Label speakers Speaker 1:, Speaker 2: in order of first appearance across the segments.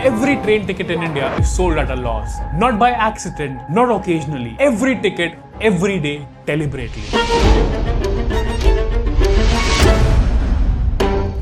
Speaker 1: Every train ticket in India is sold at a loss. Not by accident, not occasionally. Every ticket, every day, deliberately.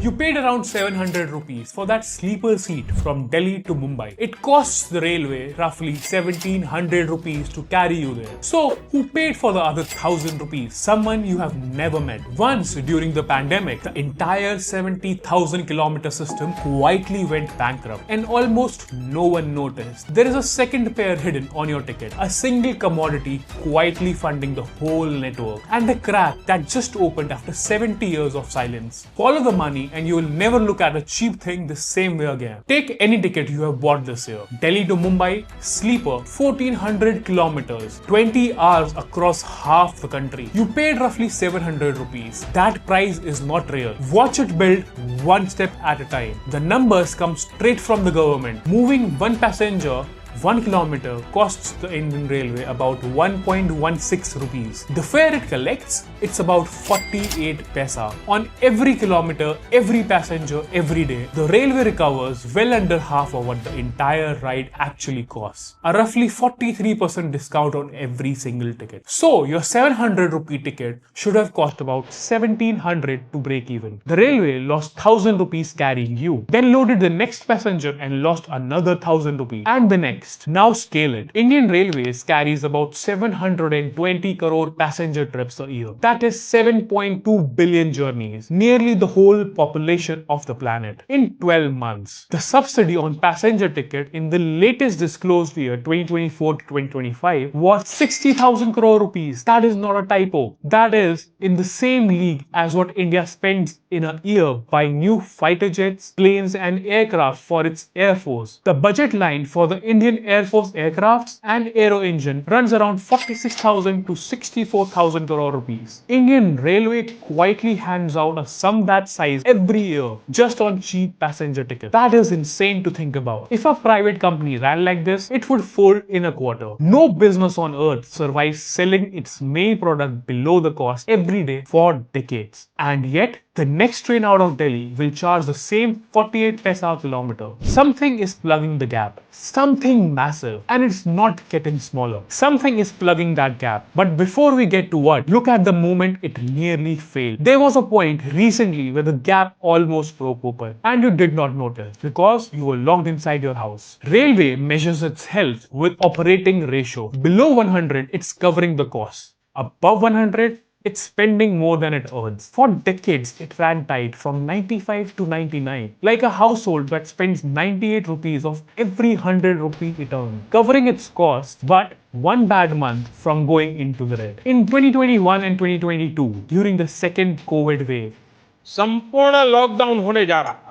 Speaker 1: You paid around 700 rupees for that sleeper seat from Delhi to Mumbai. It costs the railway roughly 1700 rupees to carry you there. So, who paid for the other 1000 rupees? Someone you have never met. Once during the pandemic, the entire 70,000 kilometer system quietly went bankrupt and almost no one noticed. There is a second pair hidden on your ticket, a single commodity quietly funding the whole network, and a crack that just opened after 70 years of silence. Follow the money and you will never look at a cheap thing the same way again. Take any ticket you have bought this year. Delhi to Mumbai, sleeper, 1400 kilometers, 20 hours across half the country. You paid roughly 700 rupees. That price is not real. Watch it build one step at a time. The numbers come straight from the government. Moving one passenger 1 kilometer costs the Indian Railway about 1.16 rupees. The fare it collects, it's about 48 paisa. On every kilometer, every passenger, every day, the railway recovers well under half of what the entire ride actually costs. A roughly 43% discount on every single ticket. So, your 700 rupee ticket should have cost about 1700 to break even. The railway lost 1000 rupees carrying you, then loaded the next passenger and lost another 1000 rupees, and the next. Now scale it. Indian Railways carries about 720 crore passenger trips a year. That is 7.2 billion journeys, nearly the whole population of the planet, in 12 months. The subsidy on passenger ticket in the latest disclosed year 2024 to 2025 was 60,000 crore rupees. That is not a typo. That is in the same league as what India spends in a year buying new fighter jets, planes and aircraft for its Air Force. The budget line for the Indian Air Force aircrafts and aero engine runs around 46,000 to 64,000 crore rupees. Indian Railway quietly hands out a sum that size every year just on cheap passenger tickets. That is insane to think about. If a private company ran like this, it would fold in a quarter. No business on earth survives selling its main product below the cost every day for decades. And yet, the next train out of Delhi will charge the same 48 paisa a kilometer. Something is plugging the gap. Something massive. And it's not getting smaller. Something is plugging that gap. But before we get to what, look at the moment it nearly failed. There was a point recently where the gap almost broke open. And you did not notice because you were locked inside your house. Railway measures its health with operating ratio. Below 100, it's covering the cost. Above 100, it's spending more than it earns. For decades, it ran tight from 95 to 99, like a household that spends 98 rupees of every 100 rupee it earns, covering its cost, but one bad month from going into the red. In 2021 and 2022, during the second COVID wave,
Speaker 2: संपूर्ण lockdown होने जा रहा था.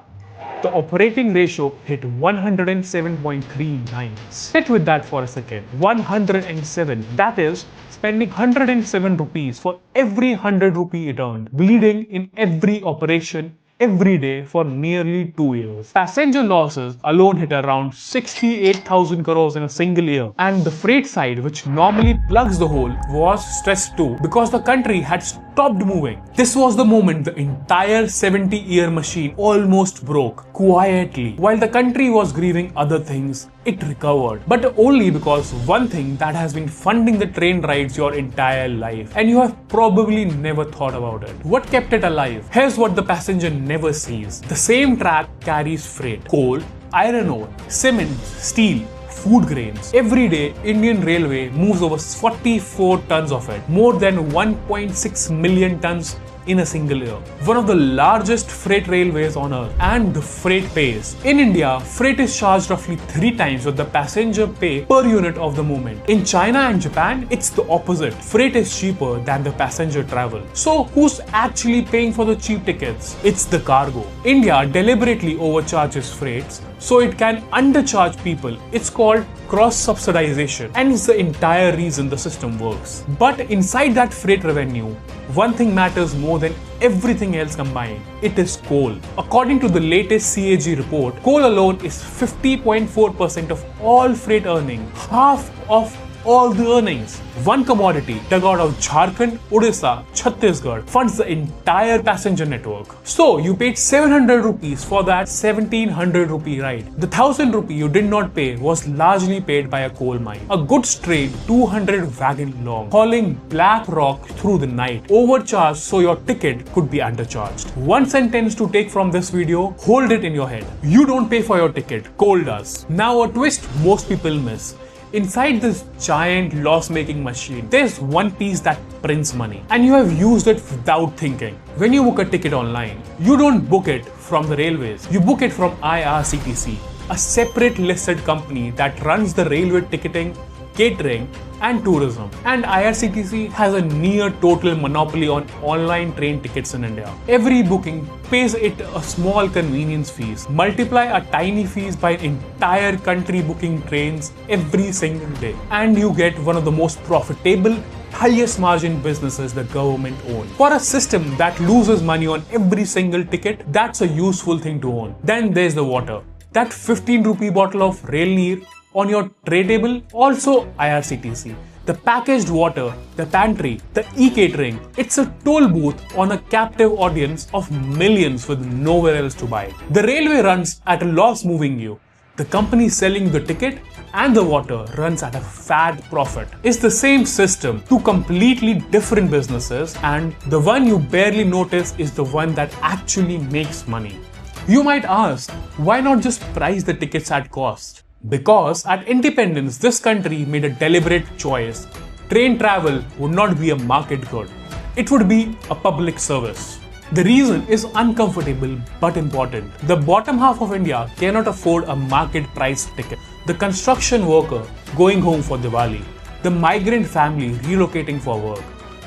Speaker 1: the operating ratio hit 107.39. Sit with that for a second. 107. That is spending 107 rupees for every 100 rupee it earned, bleeding in every operation every day for nearly 2 years. Passenger losses alone hit around 68,000 crores in a single year. And the freight side, which normally plugs the hole, was stressed too because the country had stopped moving. This was the moment the entire 70-year machine almost broke, quietly. While the country was grieving other things, it recovered. But only because one thing that has been funding the train rides your entire life. And you have probably never thought about it. What kept it alive? Here's what the passenger never sees. The same track carries freight, coal, iron ore, cement, steel, food grains. Every day, Indian Railway moves over 44 tons of it, more than 1.6 million tons in a single year. One of the largest freight railways on earth, and the freight pays. In India, freight is charged roughly 3 times what the passenger pay per unit of the movement. In China and Japan, it's the opposite. Freight is cheaper than the passenger travel. So who's actually paying for the cheap tickets? It's the cargo. India deliberately overcharges freights so it can undercharge people. It's called cross-subsidization, and it's the entire reason the system works. But inside that freight revenue, one thing matters more than everything else combined. It is coal. According to the latest CAG report, coal alone is 50.4% of all freight earning, half of all the earnings. One commodity dug out of Jharkhand, Odisha, Chhattisgarh funds the entire passenger network. So you paid 700 rupees for that 1700 rupee ride. The 1000 rupee you did not pay was largely paid by a coal mine. A goods train 200 wagon long, hauling black rock through the night, overcharged so your ticket could be undercharged. One sentence to take from this video, hold it in your head. You don't pay for your ticket, coal does. Now a twist most people miss. Inside this giant loss-making machine, there's one piece that prints money, and you have used it without thinking. When you book a ticket online, you don't book it from the railways, you book it from IRCTC, a separate listed company that runs the railway ticketing, catering and tourism. And IRCTC has a near total monopoly on online train tickets in India. Every booking pays it a small convenience fees. Multiply a tiny fees by an entire country booking trains every single day, and you get one of the most profitable, highest margin businesses the government owns. For a system that loses money on every single ticket, that's a useful thing to own. Then there's the water. That 15 rupee bottle of rail neer on your tray table, also IRCTC. The packaged water, the pantry, the e-catering, it's a toll booth on a captive audience of millions with nowhere else to buy. The railway runs at a loss moving you. The company selling the ticket and the water runs at a fat profit. It's the same system, two completely different businesses, and the one you barely notice is the one that actually makes money. You might ask, why not just price the tickets at cost? Because at independence, this country made a deliberate choice. Train travel would not be a market good. It would be a public service. The reason is uncomfortable but important. The bottom half of India cannot afford a market price ticket. The construction worker going home for Diwali, the migrant family relocating for work,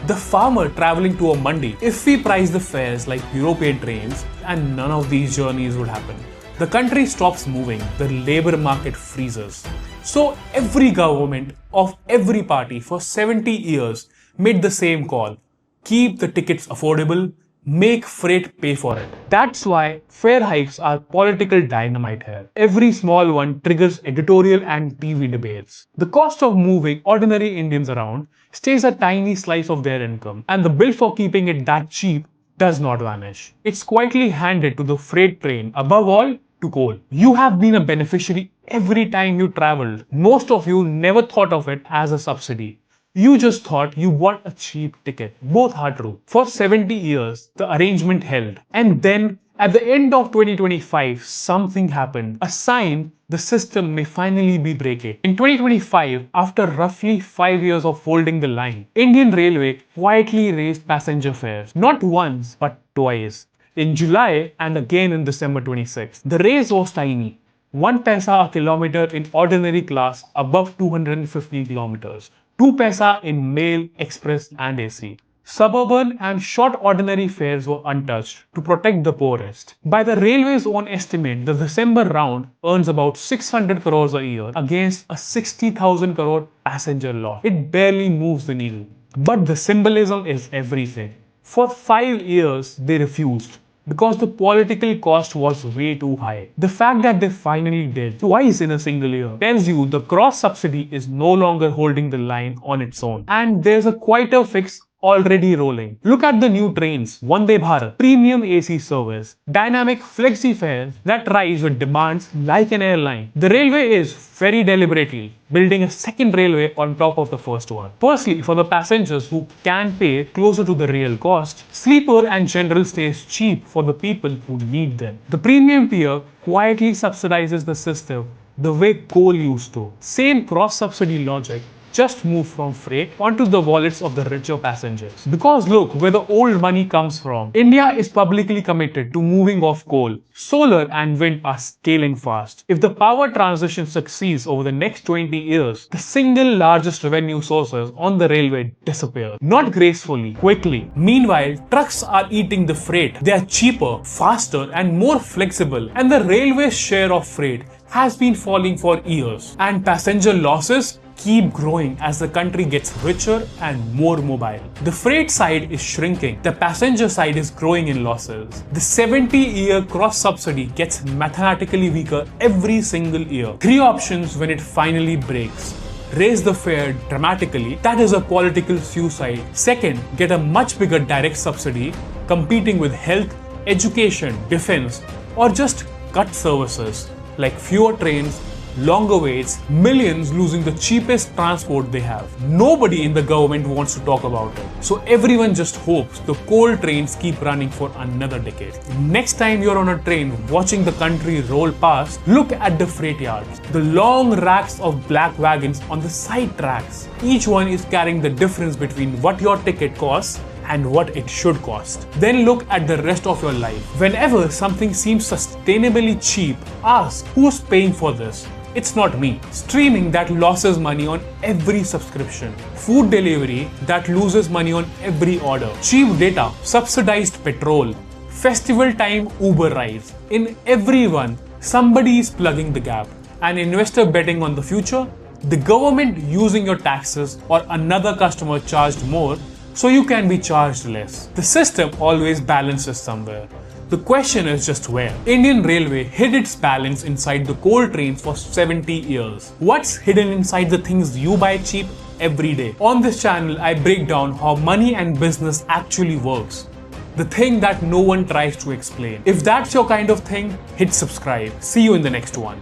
Speaker 1: the farmer traveling to a mandi. If we price the fares like European trains, and none of these journeys would happen. The country stops moving, the labor market freezes. So every government of every party for 70 years made the same call. Keep the tickets affordable, make freight pay for it. That's why fare hikes are political dynamite here. Every small one triggers editorial and TV debates. The cost of moving ordinary Indians around stays a tiny slice of their income, and the bill for keeping it that cheap does not vanish. It's quietly handed to the freight train, above all, to coal. You have been a beneficiary every time you traveled. Most of you never thought of it as a subsidy. You just thought you bought a cheap ticket. Both are true. For 70 years, the arrangement held. And then, at the end of 2025, something happened. A sign the system may finally be breaking. In 2025, after roughly 5 years of holding the line, Indian Railway quietly raised passenger fares. Not once, but twice. In July and again in December 26. The raise was tiny. 1 paisa a kilometer in ordinary class above 250 kilometers. 2 paisa in mail, express and AC. Suburban and short ordinary fares were untouched to protect the poorest. By the railway's own estimate, the December round earns about 600 crores a year against a 60,000 crore passenger loss. It barely moves the needle. But the symbolism is everything. For 5 years, they refused because the political cost was way too high. The fact that they finally did twice in a single year tells you the cross-subsidy is no longer holding the line on its own. And there's a quieter fix already rolling. Look at the new trains, Vande Bharat, premium AC service, dynamic flexi fares that rise with demands like an airline. The railway is very deliberately building a second railway on top of the first one. Firstly, for the passengers who can pay closer to the real cost, sleeper and general stays cheap for the people who need them. The premium tier quietly subsidizes the system the way coal used to. Same cross-subsidy logic, just move from freight onto the wallets of the richer passengers. Because look where the old money comes from. India is publicly committed to moving off coal. Solar and wind are scaling fast. If the power transition succeeds over the next 20 years, the single largest revenue sources on the railway disappear. Not gracefully, quickly. Meanwhile, trucks are eating the freight. They are cheaper, faster and more flexible, and the railway's share of freight has been falling for years. And passenger losses keep growing as the country gets richer and more mobile. The freight side is shrinking, the passenger side is growing in losses. The 70-year cross-subsidy gets mathematically weaker every single year. 3 options when it finally breaks. raise the fare dramatically, that is a political suicide. Second, get a much bigger direct subsidy, competing with health, education, defense, or just cut services like fewer trains, longer waits, millions losing the cheapest transport they have. Nobody in the government wants to talk about it. So everyone just hopes the coal trains keep running for another decade. Next time you're on a train watching the country roll past, look at the freight yards. The long racks of black wagons on the side tracks. Each one is carrying the difference between what your ticket costs and what it should cost. Then look at the rest of your life. Whenever something seems sustainably cheap, ask who's paying for this. It's not me. Streaming that loses money on every subscription. Food delivery that loses money on every order. Cheap data, subsidized petrol, festival time Uber rides. In every one, somebody is plugging the gap. An investor betting on the future, the government using your taxes, or another customer charged more so you can be charged less. The system always balances somewhere. The question is just where. Indian Railway hid its balance inside the coal trains for 70 years. What's hidden inside the things you buy cheap every day? On this channel, I break down how money and business actually works. The thing that no one tries to explain. If that's your kind of thing, hit subscribe. See you in the next one.